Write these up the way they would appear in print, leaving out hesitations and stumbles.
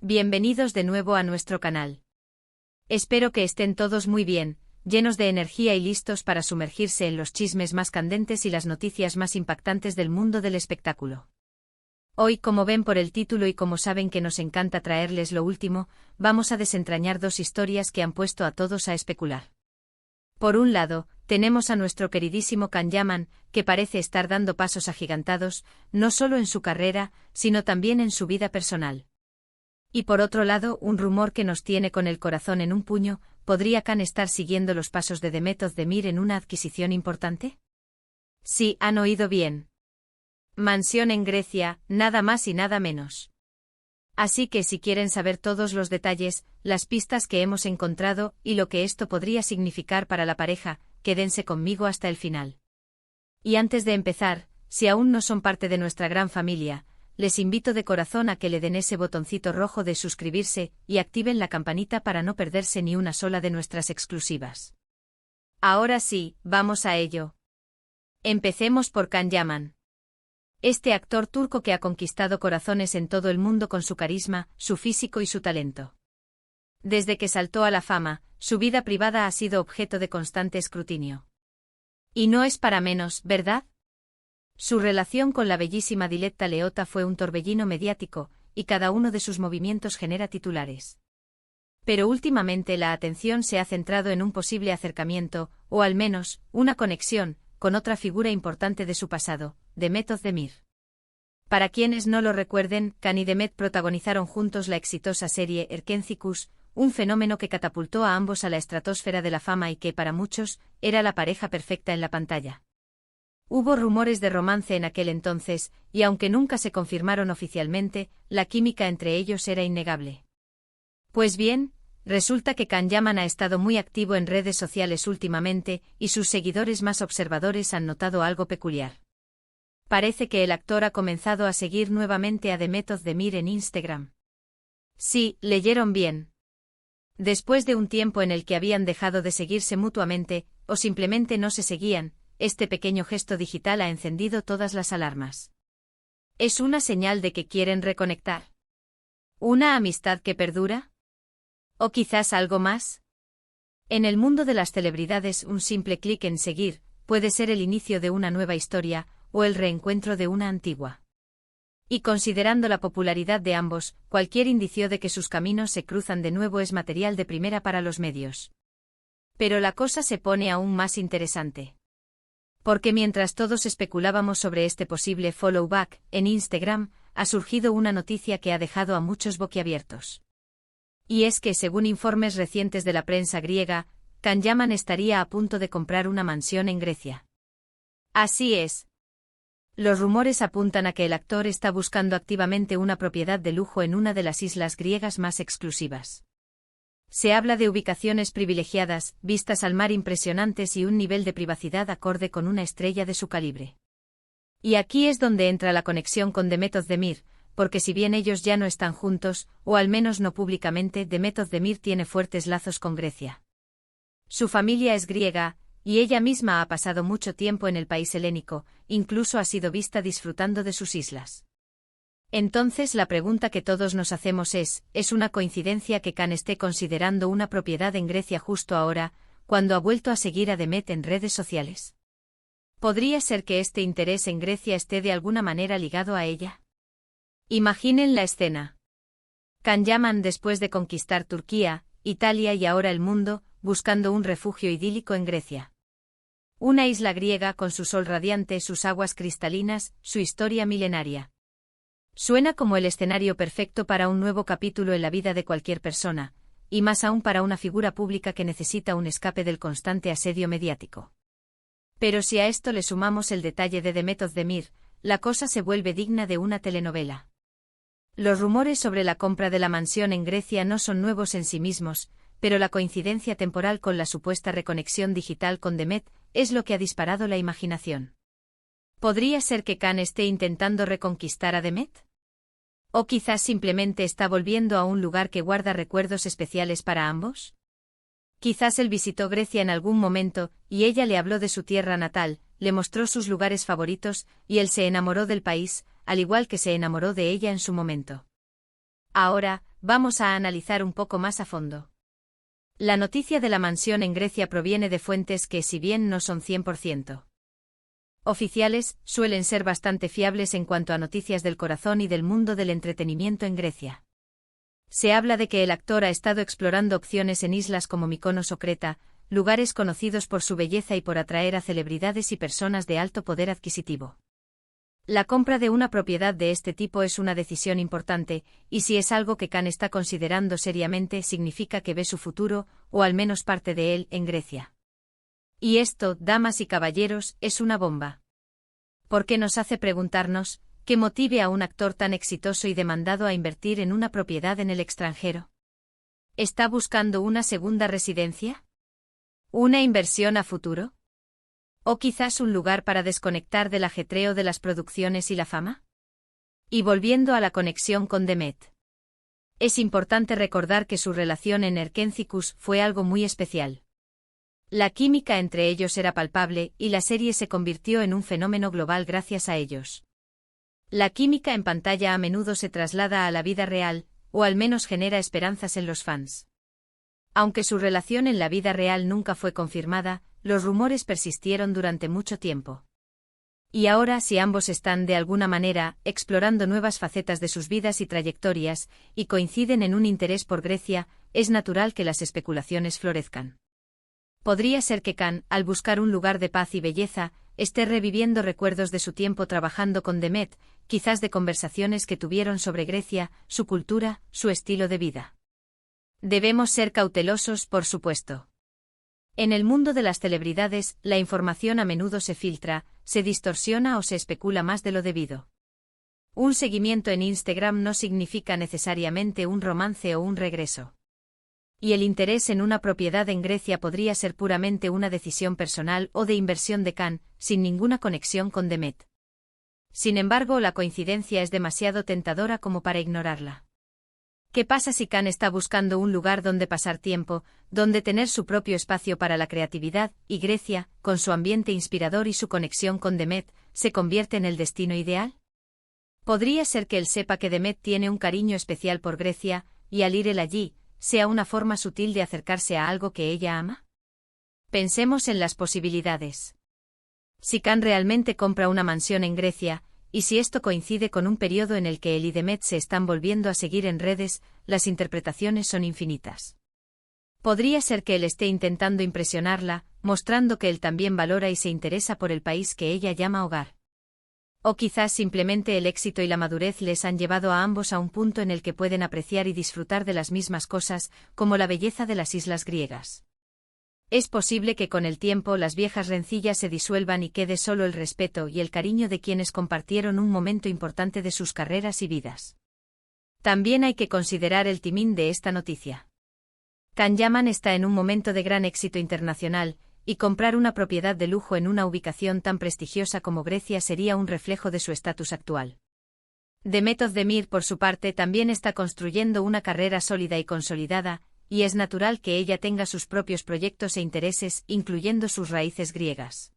Bienvenidos de nuevo a nuestro canal. Espero que estén todos muy bien, llenos de energía y listos para sumergirse en los chismes más candentes y las noticias más impactantes del mundo del espectáculo. Hoy, como ven por el título y como saben que nos encanta traerles lo último, vamos a desentrañar dos historias que han puesto a todos a especular. Por un lado, tenemos a nuestro queridísimo Can Yaman, que parece estar dando pasos agigantados, no solo en su carrera, sino también en su vida personal. Y por otro lado, un rumor que nos tiene con el corazón en un puño: ¿podría Can estar siguiendo los pasos de Demet Özdemir en una adquisición importante? Sí, han oído bien. Mansión en Grecia, nada más y nada menos. Así que si quieren saber todos los detalles, las pistas que hemos encontrado y lo que esto podría significar para la pareja, quédense conmigo hasta el final. Y antes de empezar, si aún no son parte de nuestra gran familia, les invito de corazón a que le den ese botoncito rojo de suscribirse y activen la campanita para no perderse ni una sola de nuestras exclusivas. Ahora sí, vamos a ello. Empecemos por Can Yaman. Este actor turco que ha conquistado corazones en todo el mundo con su carisma, su físico y su talento. Desde que saltó a la fama, su vida privada ha sido objeto de constante escrutinio. Y no es para menos, ¿verdad? Su relación con la bellísima Diletta Leotta fue un torbellino mediático, y cada uno de sus movimientos genera titulares. Pero últimamente la atención se ha centrado en un posible acercamiento, o al menos, una conexión, con otra figura importante de su pasado, Demet Özdemir. Para quienes no lo recuerden, Can y Demet protagonizaron juntos la exitosa serie Erkencikus, un fenómeno que catapultó a ambos a la estratosfera de la fama y que, para muchos, era la pareja perfecta en la pantalla. Hubo rumores de romance en aquel entonces, y aunque nunca se confirmaron oficialmente, la química entre ellos era innegable. Pues bien, resulta que Can Yaman ha estado muy activo en redes sociales últimamente, y sus seguidores más observadores han notado algo peculiar. Parece que el actor ha comenzado a seguir nuevamente a Demet Özdemir en Instagram. Sí, leyeron bien. Después de un tiempo en el que habían dejado de seguirse mutuamente, o simplemente no se seguían, este pequeño gesto digital ha encendido todas las alarmas. ¿Es una señal de que quieren reconectar? ¿Una amistad que perdura? ¿O quizás algo más? En el mundo de las celebridades, un simple clic en seguir puede ser el inicio de una nueva historia, o el reencuentro de una antigua. Y considerando la popularidad de ambos, cualquier indicio de que sus caminos se cruzan de nuevo es material de primera para los medios. Pero la cosa se pone aún más interesante. Porque mientras todos especulábamos sobre este posible follow back, en Instagram, ha surgido una noticia que ha dejado a muchos boquiabiertos. Y es que, según informes recientes de la prensa griega, Can Yaman estaría a punto de comprar una mansión en Grecia. Así es. Los rumores apuntan a que el actor está buscando activamente una propiedad de lujo en una de las islas griegas más exclusivas. Se habla de ubicaciones privilegiadas, vistas al mar impresionantes y un nivel de privacidad acorde con una estrella de su calibre. Y aquí es donde entra la conexión con Demet Özdemir, porque si bien ellos ya no están juntos, o al menos no públicamente, Demet Özdemir tiene fuertes lazos con Grecia. Su familia es griega, y ella misma ha pasado mucho tiempo en el país helénico, incluso ha sido vista disfrutando de sus islas. Entonces la pregunta que todos nos hacemos ¿es una coincidencia que Can esté considerando una propiedad en Grecia justo ahora, cuando ha vuelto a seguir a Demet en redes sociales? ¿Podría ser que este interés en Grecia esté de alguna manera ligado a ella? Imaginen la escena. Can Yaman, después de conquistar Turquía, Italia y ahora el mundo, buscando un refugio idílico en Grecia. Una isla griega con su sol radiante, sus aguas cristalinas, su historia milenaria. Suena como el escenario perfecto para un nuevo capítulo en la vida de cualquier persona, y más aún para una figura pública que necesita un escape del constante asedio mediático. Pero si a esto le sumamos el detalle de Demet Özdemir, la cosa se vuelve digna de una telenovela. Los rumores sobre la compra de la mansión en Grecia no son nuevos en sí mismos, pero la coincidencia temporal con la supuesta reconexión digital con Demet es lo que ha disparado la imaginación. ¿Podría ser que Can esté intentando reconquistar a Demet? ¿O quizás simplemente está volviendo a un lugar que guarda recuerdos especiales para ambos? Quizás él visitó Grecia en algún momento, y ella le habló de su tierra natal, le mostró sus lugares favoritos, y él se enamoró del país, al igual que se enamoró de ella en su momento. Ahora, vamos a analizar un poco más a fondo. La noticia de la mansión en Grecia proviene de fuentes que, si bien no son 100% oficiales, suelen ser bastante fiables en cuanto a noticias del corazón y del mundo del entretenimiento en Grecia. Se habla de que el actor ha estado explorando opciones en islas como Mykonos o Creta, lugares conocidos por su belleza y por atraer a celebridades y personas de alto poder adquisitivo. La compra de una propiedad de este tipo es una decisión importante, y si es algo que Khan está considerando seriamente, significa que ve su futuro, o al menos parte de él, en Grecia. Y esto, damas y caballeros, es una bomba. Porque nos hace preguntarnos, ¿qué motive a un actor tan exitoso y demandado a invertir en una propiedad en el extranjero? ¿Está buscando una segunda residencia? ¿Una inversión a futuro? ¿O quizás un lugar para desconectar del ajetreo de las producciones y la fama? Y volviendo a la conexión con Demet. Es importante recordar que su relación en Erkencis fue algo muy especial. La química entre ellos era palpable y la serie se convirtió en un fenómeno global gracias a ellos. La química en pantalla a menudo se traslada a la vida real, o al menos genera esperanzas en los fans. Aunque su relación en la vida real nunca fue confirmada, los rumores persistieron durante mucho tiempo. Y ahora, si ambos están de alguna manera explorando nuevas facetas de sus vidas y trayectorias, y coinciden en un interés por Grecia, es natural que las especulaciones florezcan. Podría ser que Khan, al buscar un lugar de paz y belleza, esté reviviendo recuerdos de su tiempo trabajando con Demet, quizás de conversaciones que tuvieron sobre Grecia, su cultura, su estilo de vida. Debemos ser cautelosos, por supuesto. En el mundo de las celebridades, la información a menudo se filtra, se distorsiona o se especula más de lo debido. Un seguimiento en Instagram no significa necesariamente un romance o un regreso. Y el interés en una propiedad en Grecia podría ser puramente una decisión personal o de inversión de Khan, sin ninguna conexión con Demet. Sin embargo, la coincidencia es demasiado tentadora como para ignorarla. ¿Qué pasa si Khan está buscando un lugar donde pasar tiempo, donde tener su propio espacio para la creatividad, y Grecia, con su ambiente inspirador y su conexión con Demet, se convierte en el destino ideal? Podría ser que él sepa que Demet tiene un cariño especial por Grecia, y al ir él allí, sea una forma sutil de acercarse a algo que ella ama. Pensemos en las posibilidades. Si Khan realmente compra una mansión en Grecia, y si esto coincide con un periodo en el que él y Demet se están volviendo a seguir en redes, las interpretaciones son infinitas. Podría ser que él esté intentando impresionarla, mostrando que él también valora y se interesa por el país que ella llama hogar. O quizás simplemente el éxito y la madurez les han llevado a ambos a un punto en el que pueden apreciar y disfrutar de las mismas cosas, como la belleza de las islas griegas. Es posible que con el tiempo las viejas rencillas se disuelvan y quede solo el respeto y el cariño de quienes compartieron un momento importante de sus carreras y vidas. También hay que considerar el timing de esta noticia. Can Yaman está en un momento de gran éxito internacional, y comprar una propiedad de lujo en una ubicación tan prestigiosa como Grecia sería un reflejo de su estatus actual. Demet Özdemir, por su parte, también está construyendo una carrera sólida y consolidada, y es natural que ella tenga sus propios proyectos e intereses, incluyendo sus raíces griegas.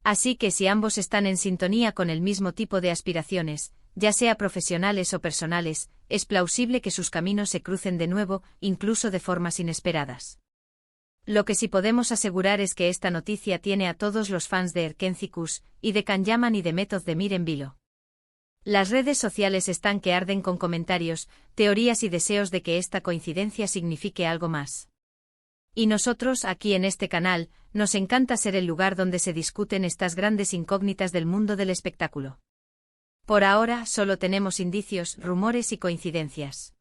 Así que si ambos están en sintonía con el mismo tipo de aspiraciones, ya sea profesionales o personales, es plausible que sus caminos se crucen de nuevo, incluso de formas inesperadas. Lo que sí podemos asegurar es que esta noticia tiene a todos los fans de Erkencis, y de Can Yaman y de Demet Özdemir en vilo. Las redes sociales están que arden con comentarios, teorías y deseos de que esta coincidencia signifique algo más. Y nosotros, aquí en este canal, nos encanta ser el lugar donde se discuten estas grandes incógnitas del mundo del espectáculo. Por ahora, solo tenemos indicios, rumores y coincidencias.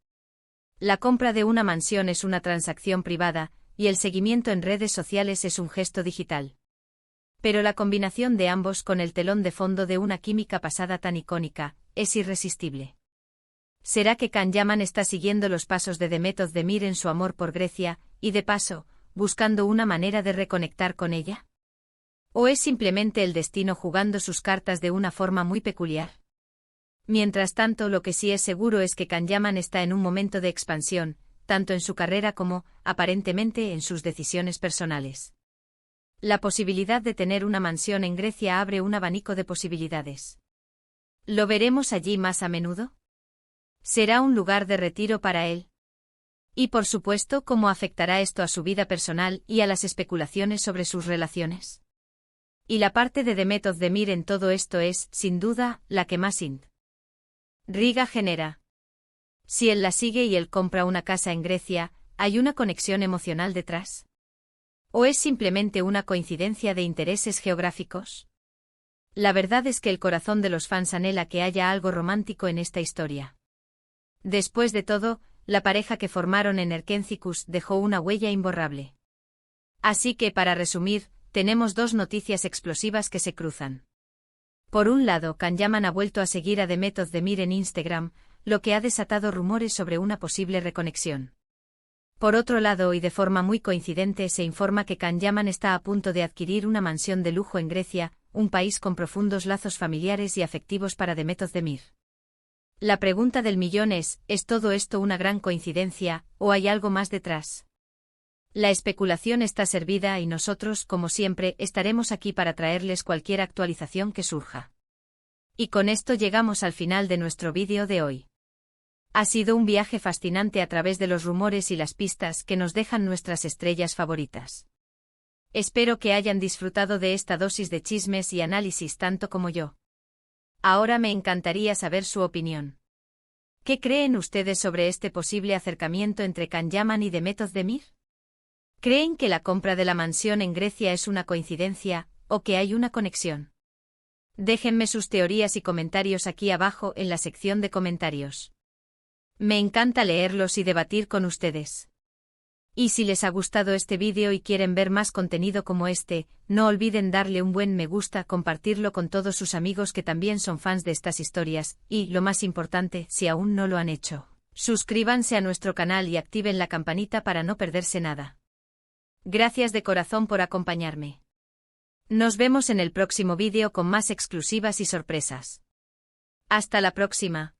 La compra de una mansión es una transacción privada, y el seguimiento en redes sociales es un gesto digital. Pero la combinación de ambos con el telón de fondo de una química pasada tan icónica, es irresistible. ¿Será que Can Yaman está siguiendo los pasos de Demet Özdemir en su amor por Grecia, y de paso, buscando una manera de reconectar con ella? ¿O es simplemente el destino jugando sus cartas de una forma muy peculiar? Mientras tanto, lo que sí es seguro es que Can Yaman está en un momento de expansión, tanto en su carrera como, aparentemente, en sus decisiones personales. La posibilidad de tener una mansión en Grecia abre un abanico de posibilidades. ¿Lo veremos allí más a menudo? ¿Será un lugar de retiro para él? Y por supuesto, ¿cómo afectará esto a su vida personal y a las especulaciones sobre sus relaciones? Y la parte de Demet Özdemir en todo esto es, sin duda, la que más intriga genera. Si él la sigue y él compra una casa en Grecia, ¿hay una conexión emocional detrás? ¿O es simplemente una coincidencia de intereses geográficos? La verdad es que el corazón de los fans anhela que haya algo romántico en esta historia. Después de todo, la pareja que formaron en Erkencikus dejó una huella imborrable. Así que, para resumir, tenemos dos noticias explosivas que se cruzan. Por un lado, Can Yaman ha vuelto a seguir a Demet Özdemir en Instagram, lo que ha desatado rumores sobre una posible reconexión. Por otro lado, y de forma muy coincidente, se informa que Can Yaman está a punto de adquirir una mansión de lujo en Grecia, un país con profundos lazos familiares y afectivos para Demet Özdemir. La pregunta del millón ¿es todo esto una gran coincidencia, o hay algo más detrás? La especulación está servida y nosotros, como siempre, estaremos aquí para traerles cualquier actualización que surja. Y con esto llegamos al final de nuestro vídeo de hoy. Ha sido un viaje fascinante a través de los rumores y las pistas que nos dejan nuestras estrellas favoritas. Espero que hayan disfrutado de esta dosis de chismes y análisis tanto como yo. Ahora me encantaría saber su opinión. ¿Qué creen ustedes sobre este posible acercamiento entre Can Yaman y Demet Özdemir? ¿Creen que la compra de la mansión en Grecia es una coincidencia, o que hay una conexión? Déjenme sus teorías y comentarios aquí abajo en la sección de comentarios. Me encanta leerlos y debatir con ustedes. Y si les ha gustado este vídeo y quieren ver más contenido como este, no olviden darle un buen me gusta, compartirlo con todos sus amigos que también son fans de estas historias, y, lo más importante, si aún no lo han hecho, suscríbanse a nuestro canal y activen la campanita para no perderse nada. Gracias de corazón por acompañarme. Nos vemos en el próximo vídeo con más exclusivas y sorpresas. Hasta la próxima.